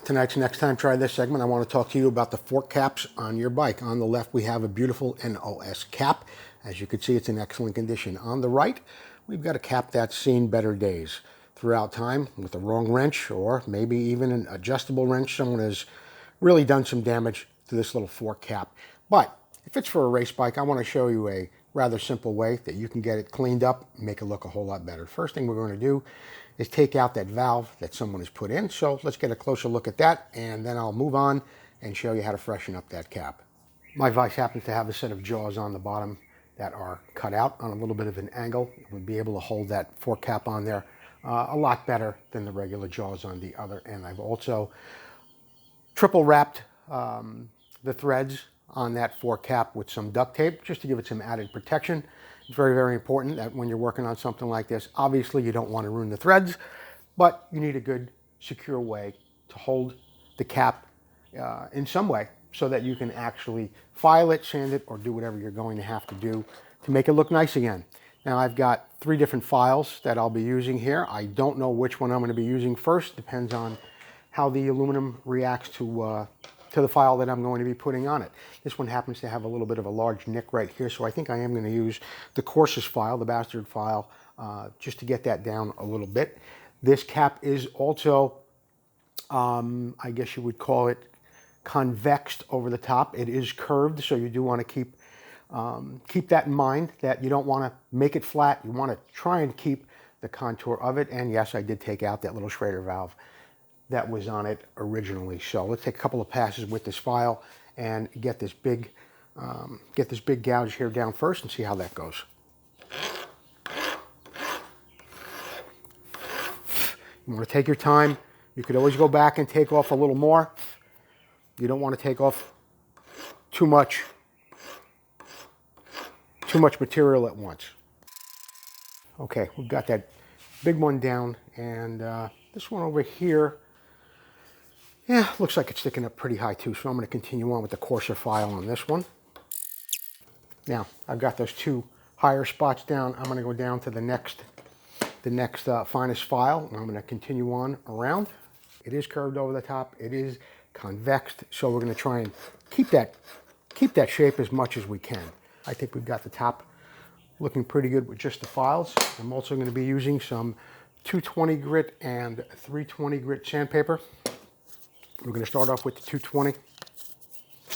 Tonight's Next Time Try This segment, I want to talk to you about the fork caps on your bike. On the left, we have a beautiful NOS cap. As you can see, it's in excellent condition. On the right, we've got a cap that's seen better days. Throughout time, with the wrong wrench, or maybe even an adjustable wrench, someone has really done some damage to this little fork cap. But if it's for a race bike, I want to show you a rather simple way that you can get it cleaned up and make it look a whole lot better. First thing we're going to do is take out that valve that someone has put in. So let's get a closer look at that, and then I'll move on and show you how to freshen up that cap. My vise happens to have a set of jaws on the bottom that are cut out on a little bit of an angle. It would be able to hold that fork cap on there a lot better than the regular jaws on the other end. I've also triple wrapped the threads on that fork cap with some duct tape just to give it some added protection. It's very, very important that when you're working on something like this, obviously you don't want to ruin the threads, but you need a good, secure way to hold the cap in some way so that you can actually file it, sand it, or do whatever you're going to have to do to make it look nice again. Now I've got 3 different files that I'll be using here. I don't know which one I'm going to be using first. Depends on how the aluminum reacts to the file that I'm going to be putting on it. This one happens to have a little bit of a large nick right here, so I think I am going to use the coarsest file, the bastard file, just to get that down a little bit. This cap is also, I guess you would call it convexed over the top. It is curved, so you do want to keep that in mind, that you don't want to make it flat. You want to try and keep the contour of it. And yes, I did take out that little Schrader valve that was on it originally. So let's take a couple of passes with this file and get this big gouge here down first and see how that goes. You want to take your time. You could always go back and take off a little more. You don't want to take off too much material at once. Okay, we've got that big one down, and this one over here, yeah, looks like it's sticking up pretty high too, so I'm going to continue on with the coarser file on this one. Now, I've got those 2 higher spots down. I'm going to go down to the next finest file, and I'm going to continue on around. It is curved over the top. It is convexed, so we're going to try and keep that shape as much as we can. I think we've got the top looking pretty good with just the files. I'm also going to be using some 220 grit and 320 grit sandpaper. We're going to start off with the 220.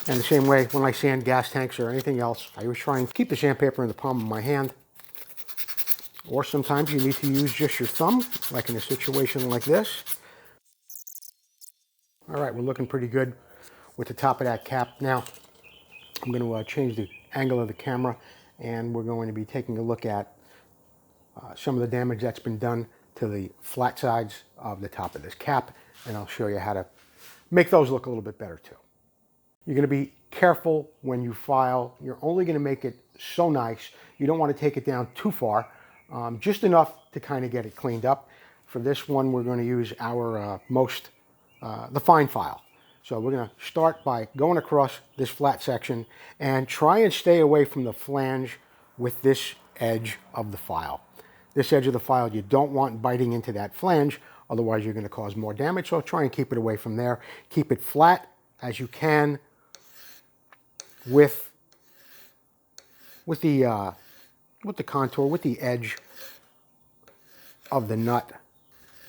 And the same way when I sand gas tanks or anything else, I always try and keep the sandpaper in the palm of my hand. Or sometimes you need to use just your thumb, like in a situation like this. All right, we're looking pretty good with the top of that cap. Now, I'm going to change the angle of the camera, and we're going to be taking a look at some of the damage that's been done to the flat sides of the top of this cap, and I'll show you how to make those look a little bit better too. You're going to be careful when you file. You're only going to make it so nice. You don't want to take it down too far, just enough to kind of get it cleaned up. For this one, we're going to use our the fine file. So we're going to start by going across this flat section and try and stay away from the flange with this edge of the file. This edge of the file you don't want biting into that flange, otherwise you're going to cause more damage. So try and keep it away from there. Keep it flat as you can with the contour, with the edge of the nut.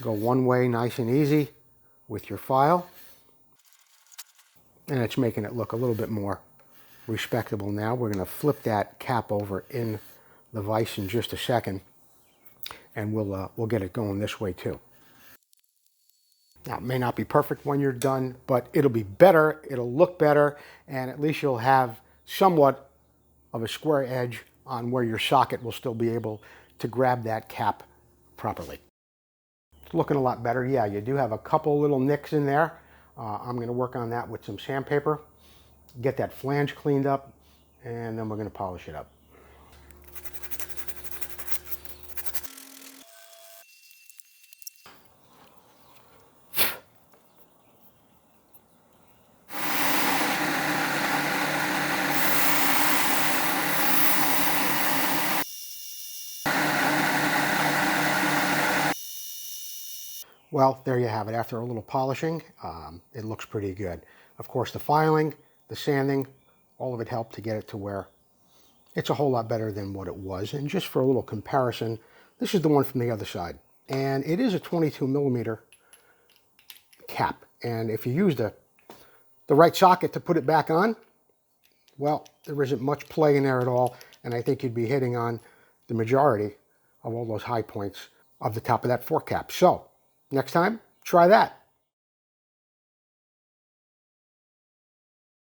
Go one way nice and easy with your file. And it's making it look a little bit more respectable now. We're going to flip that cap over in the vise in just a second, and we'll get it going this way too. Now, it may not be perfect when you're done, but it'll be better, it'll look better, and at least you'll have somewhat of a square edge on where your socket will still be able to grab that cap properly. It's looking a lot better. Yeah, you do have a couple little nicks in there. I'm going to work on that with some sandpaper, get that flange cleaned up, and then we're going to polish it up. Well, there you have it. After a little polishing, it looks pretty good. Of course, the filing, the sanding, all of it helped to get it to where it's a whole lot better than what it was. And just for a little comparison, this is the one from the other side. And it is a 22 millimeter cap. And if you use the right socket to put it back on, well, there isn't much play in there at all. And I think you'd be hitting on the majority of all those high points of the top of that fork cap. So next time, try that.